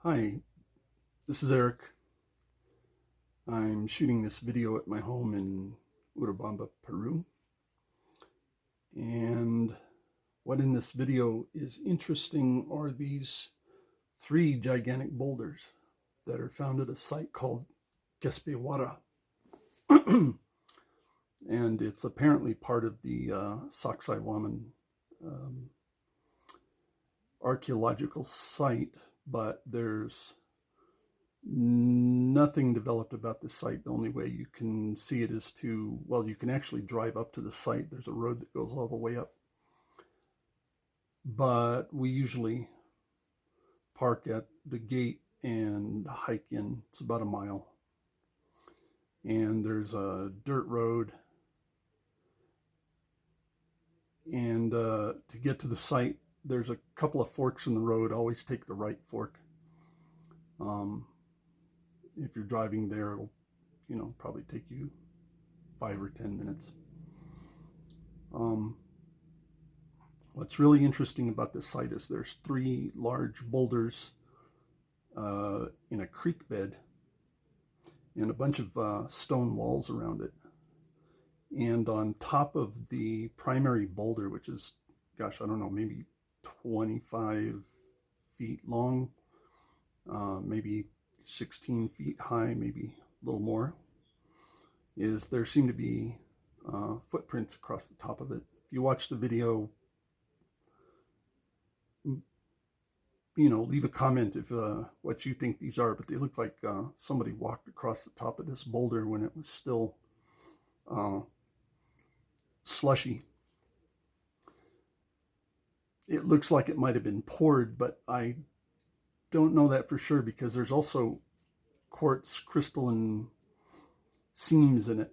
Hi, this is Eric. I'm shooting this video at my home in Urubamba, Peru. And what in this video is interesting are these three gigantic boulders that are found at a site called Quespehuara. And it's apparently part of the Sacsayhuaman um, archeological site, but there's nothing developed about the site. The only way you can see it is you can actually drive up to the site. There's a road that goes all the way up. But we usually park at the gate and hike in. It's about a mile. And there's a dirt road. And to get to the site, there's a couple of forks in the road. Always take the right fork. If you're driving there, it'll probably take you 5 or 10 minutes. What's really interesting about this site is there's three large boulders in a creek bed and a bunch of stone walls around it. And on top of the primary boulder, which is, gosh, I don't know, maybe 25 feet long, maybe 16 feet high, maybe a little more, there seem to be footprints across the top of it. If you watch the video, leave a comment if what you think these are, but they look like somebody walked across the top of this boulder when it was still slushy. It looks like it might have been poured, but I don't know that for sure because there's also quartz crystalline seams in it,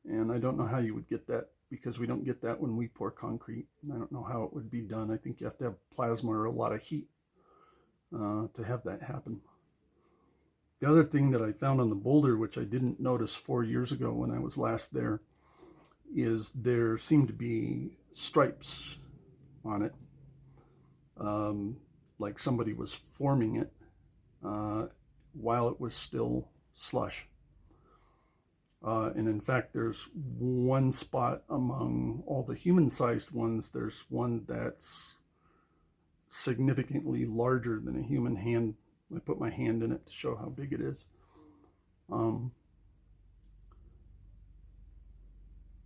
and I don't know how you would get that because we don't get that when we pour concrete. I don't know how it would be done. I think you have to have plasma or a lot of heat to have that happen. The other thing that I found on the boulder, which I didn't notice 4 years ago when I was last there, is there seemed to be stripes on it, like somebody was forming it while it was still slush. And in fact, there's one spot among all the human-sized ones, there's one that's significantly larger than a human hand. I put my hand in it to show how big it is.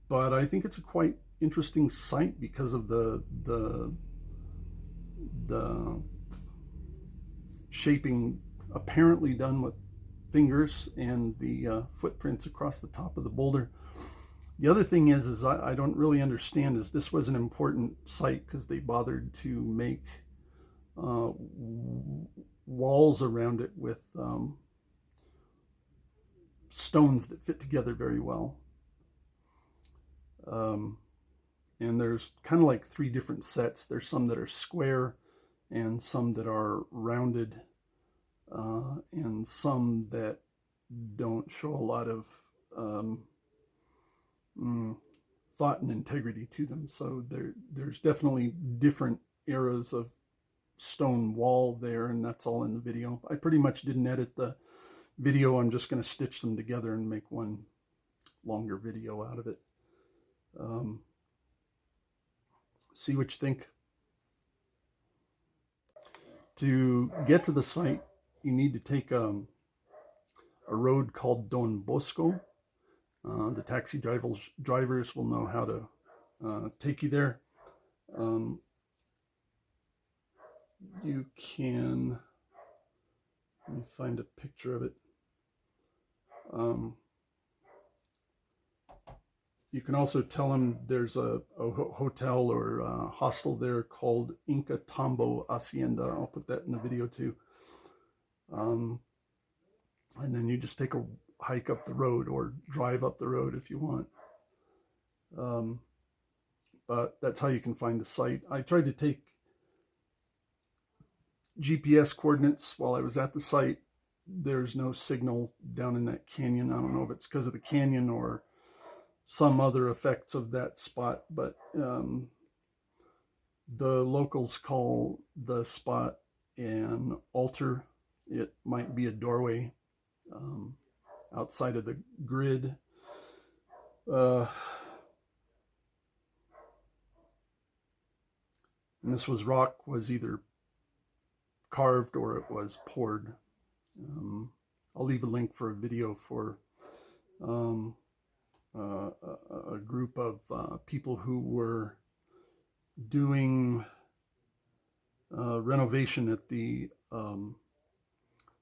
But I think it's a quite interesting site because of the shaping apparently done with fingers and the footprints across the top of the boulder. The other thing is I don't really understand is this was an important site because they bothered to make walls around it with stones that fit together very well. And there's kind of like three different sets. There's some that are square and some that are rounded and some that don't show a lot of thought and integrity to them. So there's definitely different eras of stone wall there, and that's all in the video. I pretty much didn't edit the video. I'm just going to stitch them together and make one longer video out of it. See what you think. To get to the site, you need to take a road called Don Bosco. The taxi drivers will know how to take you there. You can, let me find a picture of it. You can also tell them there's a hotel or a hostel there called Inca Tambo Hacienda. I'll put that in the video too. And then you just take a hike up the road or drive up the road if you want. But that's how you can find the site. I tried to take GPS coordinates while I was at the site. There's no signal down in that canyon. I don't know if it's because of the canyon or some other effects of that spot, but the locals call the spot an altar it might be a doorway outside of the grid. And this rock was either carved or it was poured. I'll leave a link for a video for a group of people who were doing renovation at the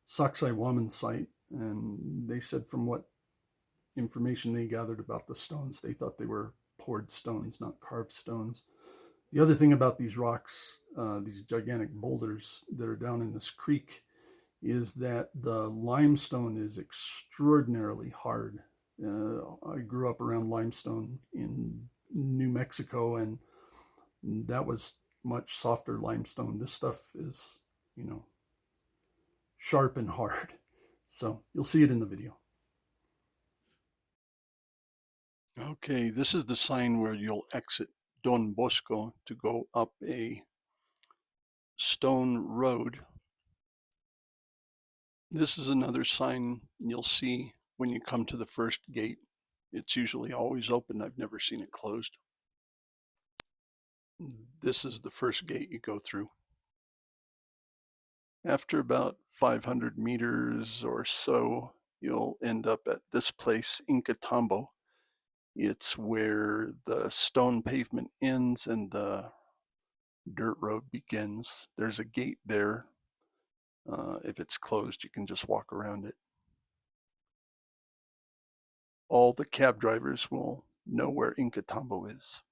Sacsayhuaman site, and they said from what information they gathered about the stones, they thought they were poured stones, not carved stones. The other thing about these rocks, these gigantic boulders that are down in this creek, is that the limestone is extraordinarily hard. I grew up around limestone in New Mexico, and that was much softer limestone. This stuff is, you know, sharp and hard. So you'll see it in the video. Okay, this is the sign where you'll exit Don Bosco to go up a stone road. This is another sign you'll see when you come to the first gate. It's usually always open. I've never seen it closed. This is the first gate you go through. After about 500 meters or so, you'll end up at this place, Incatambo. It's where the stone pavement ends and the dirt road begins. There's a gate there. If it's closed, you can just walk around it. All the cab drivers will know where Incatambo is.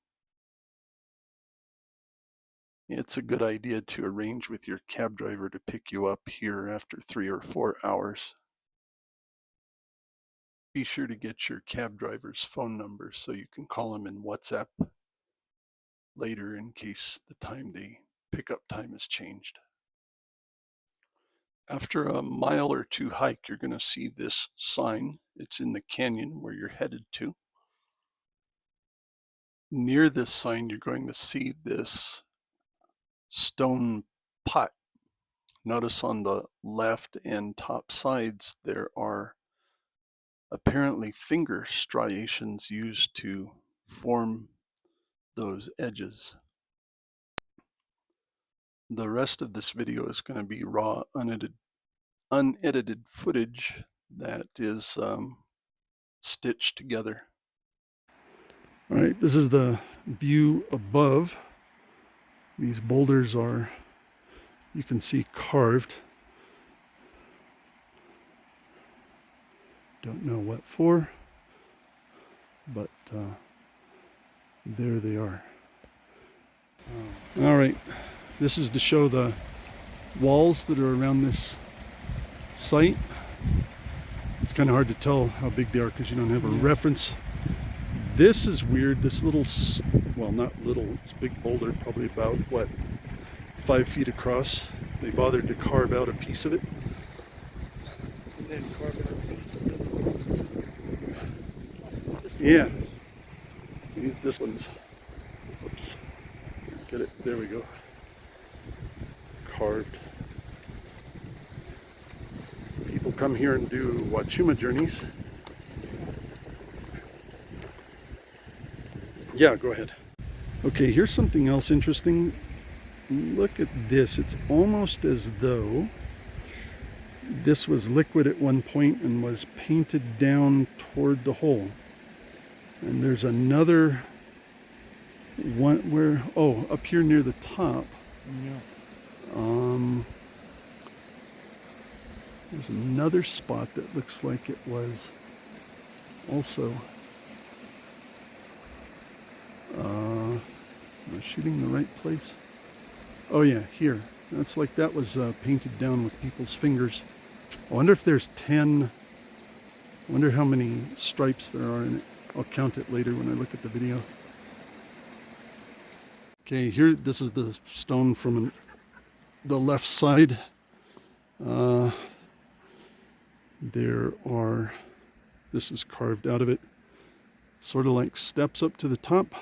It's a good idea to arrange with your cab driver to pick you up here after 3 or 4 hours. Be sure to get your cab driver's phone number so you can call him in WhatsApp later in case the time they pick up time has changed. After a mile or two hike, you're going to see this sign. It's in the canyon where you're headed to. Near this sign, you're going to see this stone pot. Notice on the left and top sides there are apparently finger striations used to form those edges. The rest of this video is going to be raw, unedited footage that is stitched together. All right, this is the view above. These boulders are, you can see, carved. Don't know what for, but there they are. All right, this is to show the walls that are around this site. It's kind of hard to tell how big they are because you don't have a reference. This is weird. This little, well, not little, it's a big boulder, probably about, what, 5 feet across. They bothered to carve out a piece of it. And then carve out a piece. Yeah. This one's, oops, get it, there we go. Carved. People come here and do Wachuma journeys. Yeah, go ahead. Okay, here's something else interesting. Look at this. It's almost as though this was liquid at one point and was painted down toward the hole. And there's another one where, oh, up here near the top. Yeah. There's another spot that looks like it was also. Am I shooting the right place? Oh yeah, here. That's like that was painted down with people's fingers. I wonder if there's 10. I wonder how many stripes there are in it. I'll count it later when I look at the video. Okay, here, this is the stone from the left side. This is carved out of it, sort of like steps up to the top,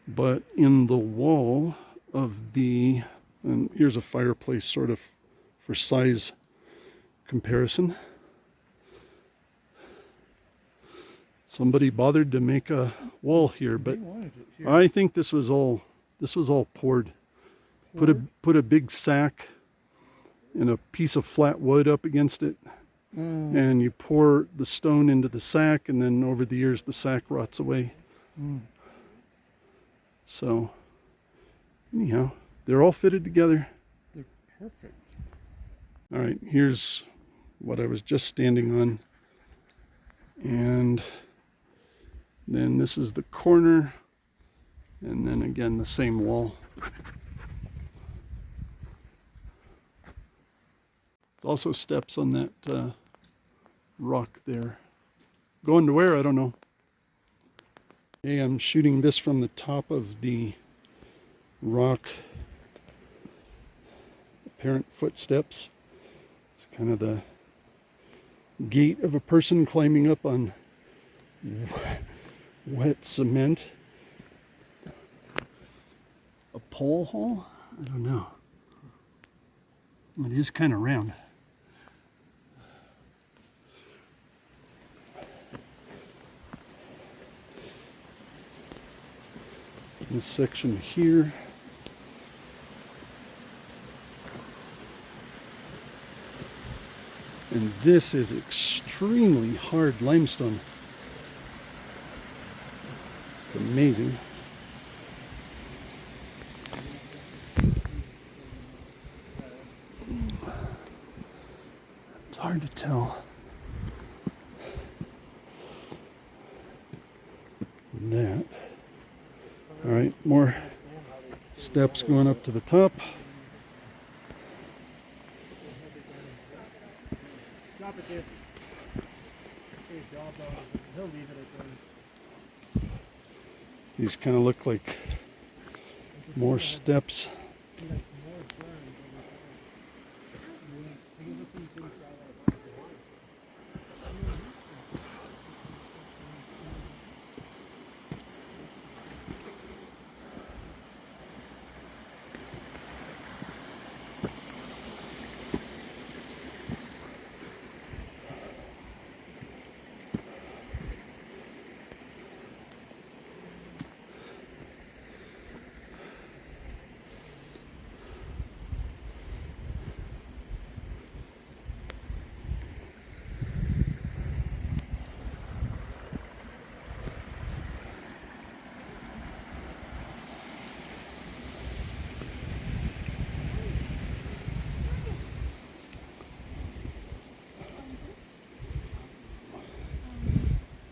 but in the wall of and here's a fireplace sort of for size. comparison. Somebody bothered to make a wall here, but I think this was all poured. Put a big sack and a piece of flat wood up against it, and you pour the stone into the sack, and then over the years the sack rots away. So anyhow, they're all fitted together. They're perfect. All right, here's what I was just standing on, and then this is the corner, and then again the same wall. Also steps on that rock there. Going to where? I don't know. Okay, I'm shooting this from the top of the rock. Apparent footsteps. It's kind of the gait of a person climbing up on wet cement. A pole hole? I don't know. It is kind of round. This section here. And this is extremely hard limestone. It's amazing. It's hard to tell. That. All right, more steps going up to the top. These kind of look like more steps.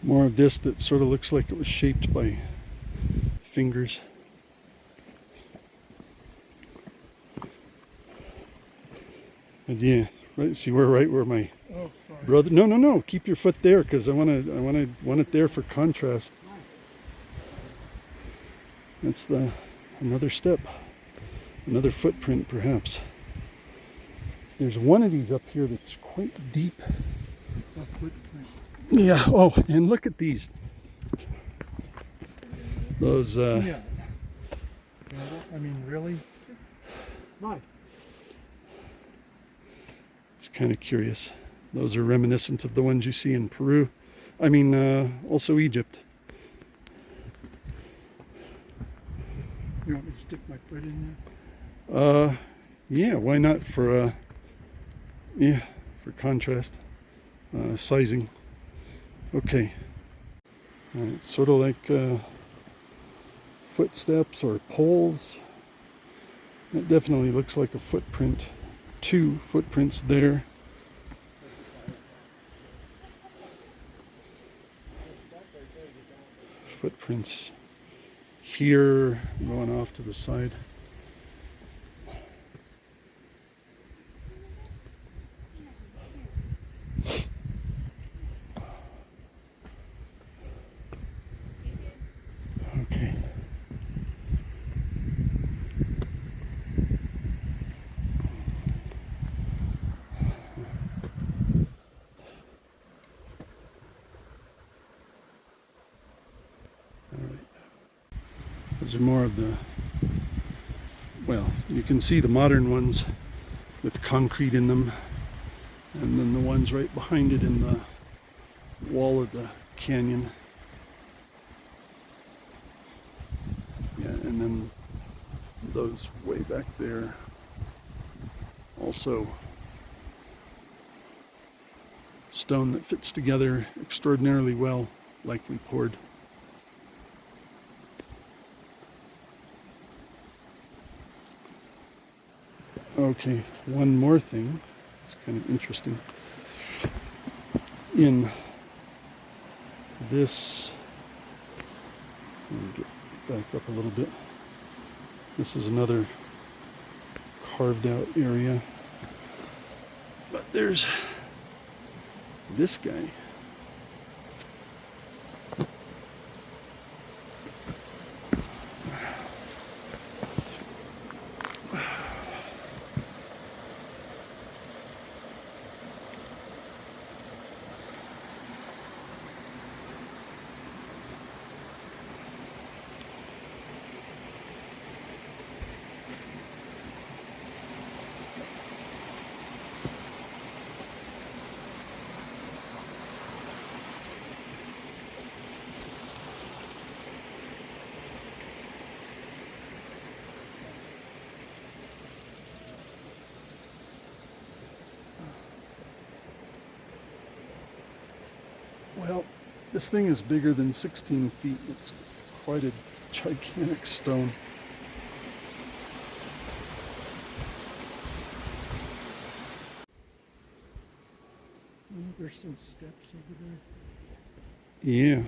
More of this that sort of looks like it was shaped by fingers. And yeah, right. See, we're right where my brother. No. Keep your foot there, because I want it there for contrast. That's another step, another footprint, perhaps. There's one of these up here that's quite deep. A footprint. Yeah. Oh, and look at these. Those. Yeah. I mean, really? Nice. It's kind of curious. Those are reminiscent of the ones you see in Peru. I mean, also Egypt. You want me to stick my foot in there? Yeah. Why not? For contrast, sizing. Okay. It's sort of like footsteps or poles. It definitely looks like a footprint. 2 footprints there. Footprints here going off to the side. Okay. Those are more of the, well, you can see the modern ones with concrete in them. And then the ones right behind it in the wall of the canyon. Yeah, and then those way back there. Also stone that fits together extraordinarily well, likely poured. Okay, one more thing. It's kind of interesting. In this, let me get back up a little bit. This is another carved out area. But there's this guy. Well, this thing is bigger than 16 feet. It's quite a gigantic stone. There's some steps over there. Yeah.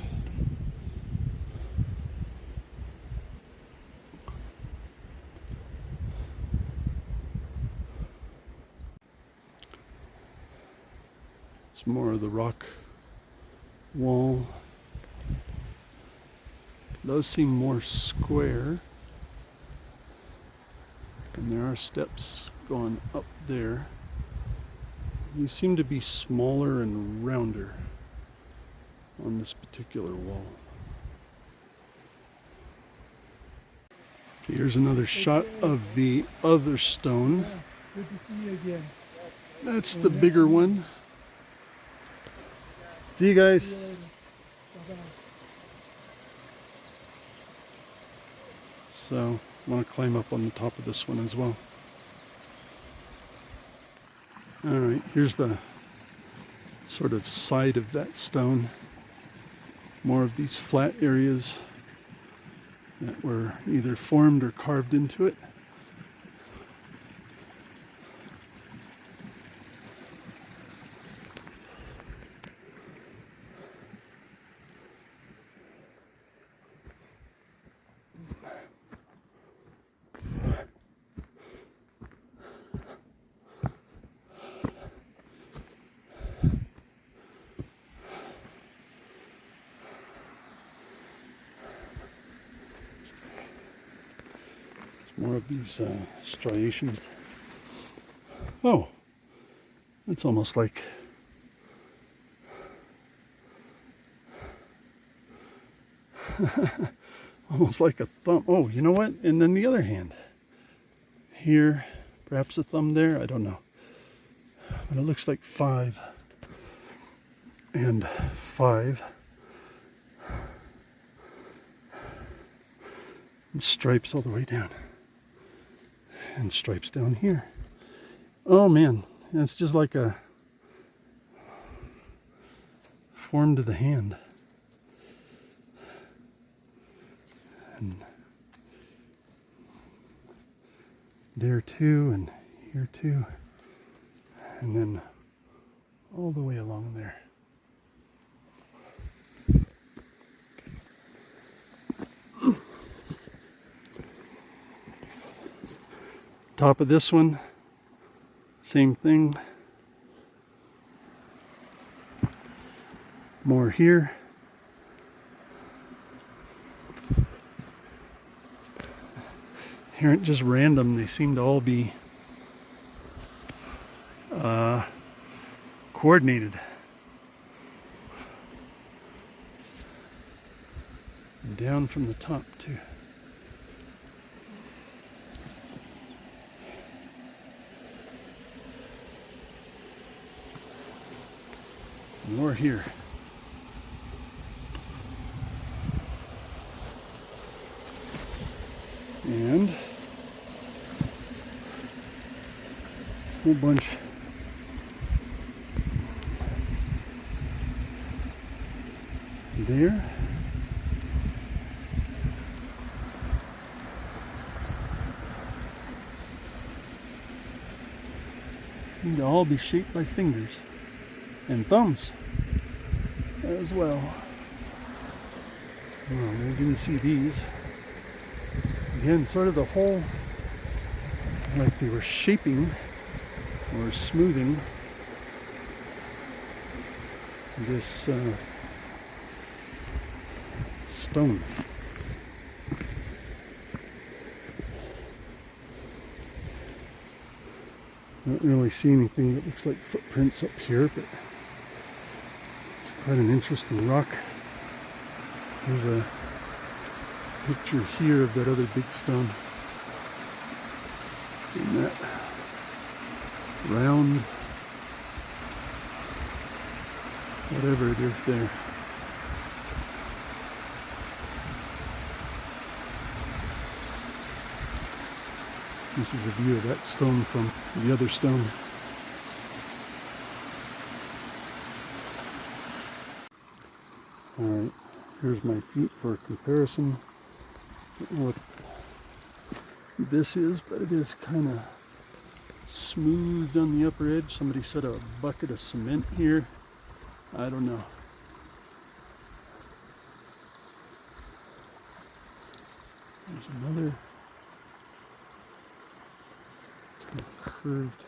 It's more of the rock wall. Does seem more square. And there are steps going up there. These seem to be smaller and rounder on this particular wall. Okay, here's another shot of the other stone. Yeah, good to see you again. That's the bigger one. See you guys. See you later. Bye-bye. So I want to climb up on the top of this one as well. All right, here's the sort of side of that stone. More of these flat areas that were either formed or carved into it. More of these striations. Oh, it's almost like almost like a thumb. Oh, you know what? And then the other hand. Here, perhaps a thumb there. I don't know. But it looks like 5 and 5. And stripes all the way down. And stripes down here. Oh man, it's just like a form to the hand. And there too, and here too, and then all the way along there. Top of this one, same thing. More here. They aren't just random, they seem to all be coordinated. And down from the top too. more here. And a whole bunch there. Seem to all be shaped by fingers and thumbs as well. Well, we didn't see these. Again, sort of the whole, like they were shaping or smoothing this stone. Don't really see anything that looks like footprints up here, but it's quite an interesting rock. There's a picture here of that other big stone. And that round, whatever it is there. This is a view of that stone from the other stone. Alright, here's my feet for comparison. I don't know what this is, but it is kind of smoothed on the upper edge. Somebody set a bucket of cement here. I don't know. There's another kind of curved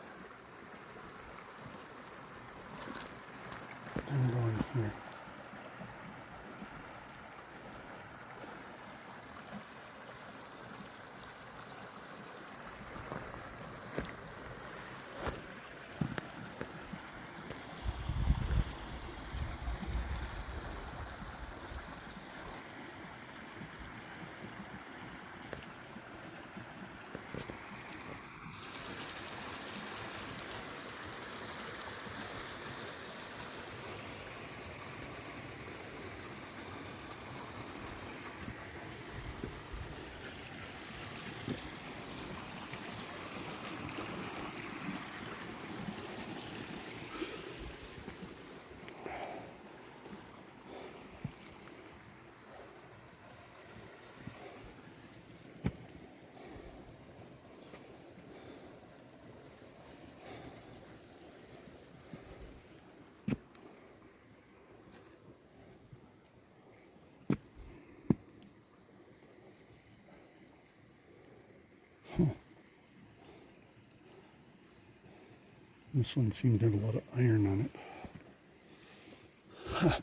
thing going here. This one seemed to have a lot of iron on it. Huh.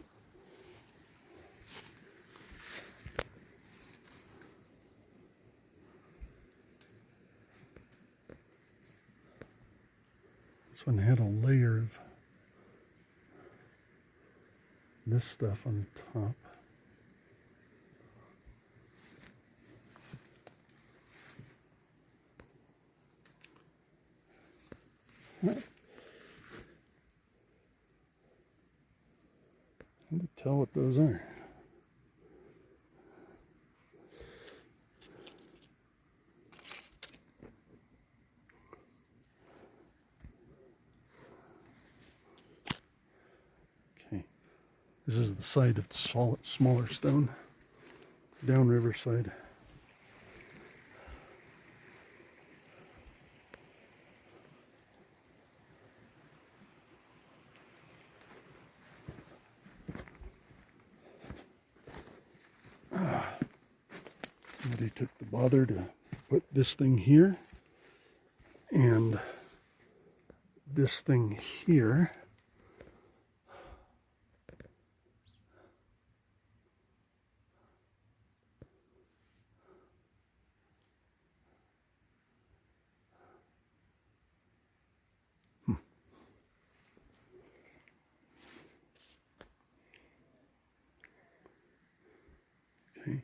This one had a layer of this stuff on the top. Hard to tell what those are. Okay, this is the side of the smaller stone, downriver side. Somebody took the bother to put this thing here and this thing here. Okay.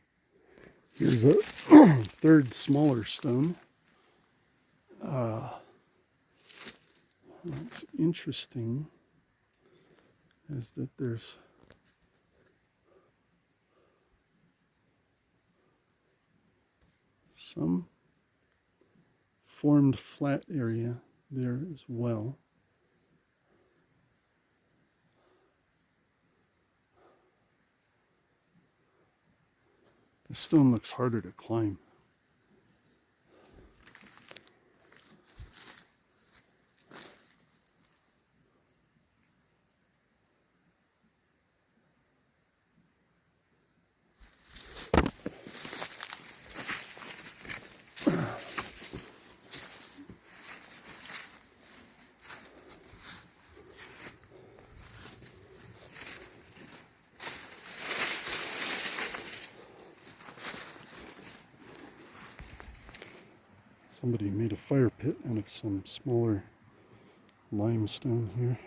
Here's a third smaller stone. That's interesting. is that there's some formed flat area there as well. The stone looks harder to climb. Somebody made a fire pit out of some smaller limestone here.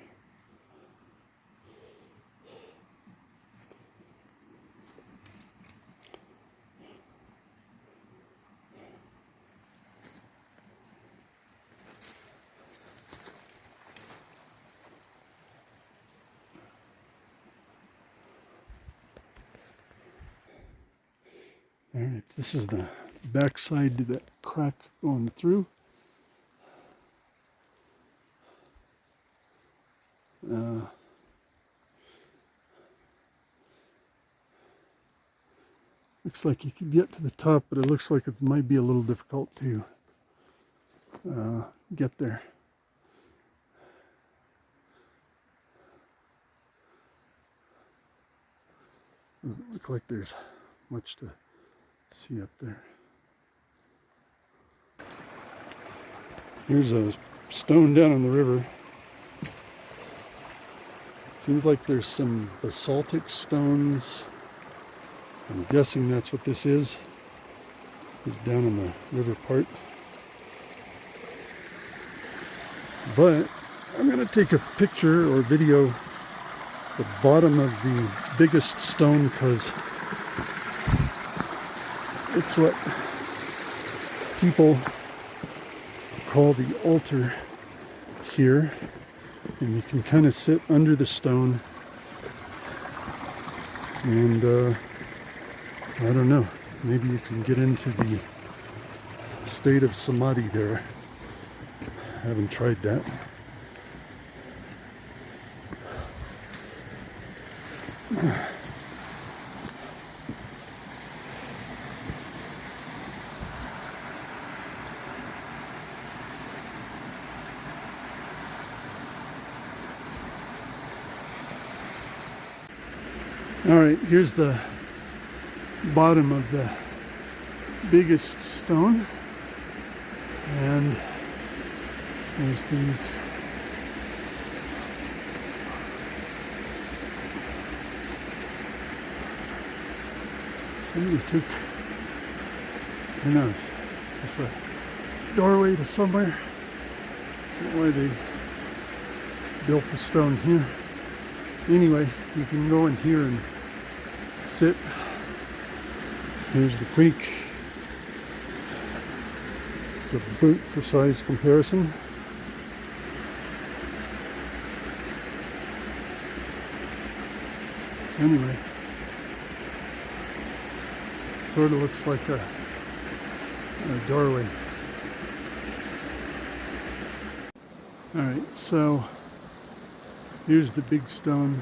All right, this is the backside to that crack going through. Looks like you could get to the top, but it looks like it might be a little difficult to get there. Doesn't look like there's much to see up there. Here's a stone down in the river. Seems like there's some basaltic stones. I'm guessing that's what this is. It's down in the river part. But I'm going to take a picture or video the bottom of the biggest stone because it's what people call the altar here, and you can kind of sit under the stone and I don't know, maybe you can get into the state of samadhi there. I haven't tried that. All right, here's the bottom of the biggest stone, and there's these somebody took, who knows, is this a doorway to somewhere? I don't know why they built the stone here. Anyway, you can go in here and sit. Here's the creek. It's a boot for size comparison. Anyway, sort of looks like a doorway. Alright, so here's the big stone,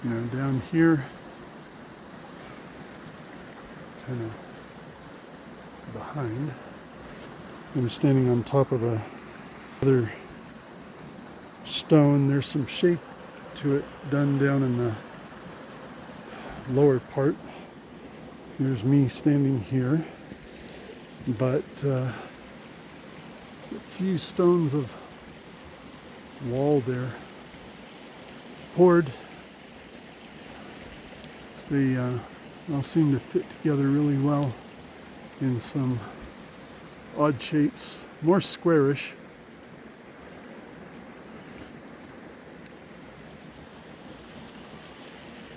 down here, kind of behind. I'm standing on top of another stone. There's some shape to it done down in the lower part. Here's me standing here, but there's a few stones of wall there poured. They all seem to fit together really well in some odd shapes, more squarish.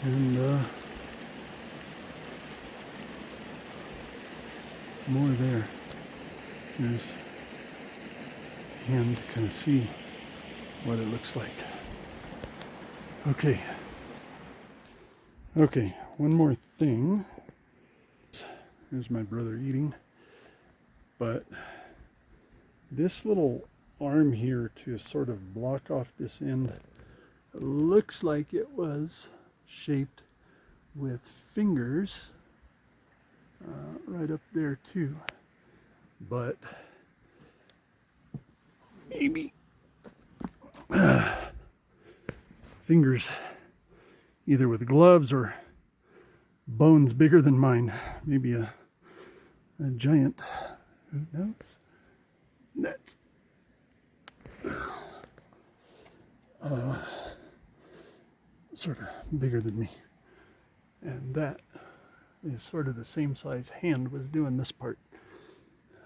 And more there. There's a hand to kind of see what it looks like. Okay. Okay, one more thing. Here's my brother eating. But this little arm here to sort of block off this end looks like it was shaped with fingers right up there too. But maybe fingers either with gloves or bones bigger than mine. Maybe a giant. Who knows? That's sort of bigger than me. And that is sort of the same size hand was doing this part.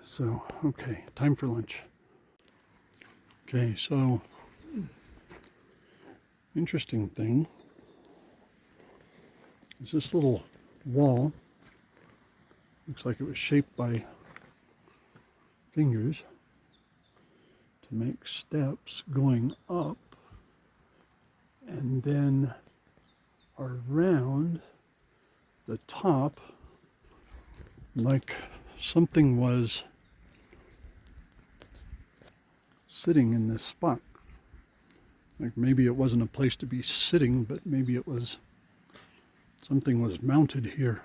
So, okay, time for lunch. Okay, so interesting thing is this little wall. Looks like it was shaped by fingers to make steps going up, and then around the top, like something was sitting in this spot. Like maybe it wasn't a place to be sitting, but maybe it was something was mounted here.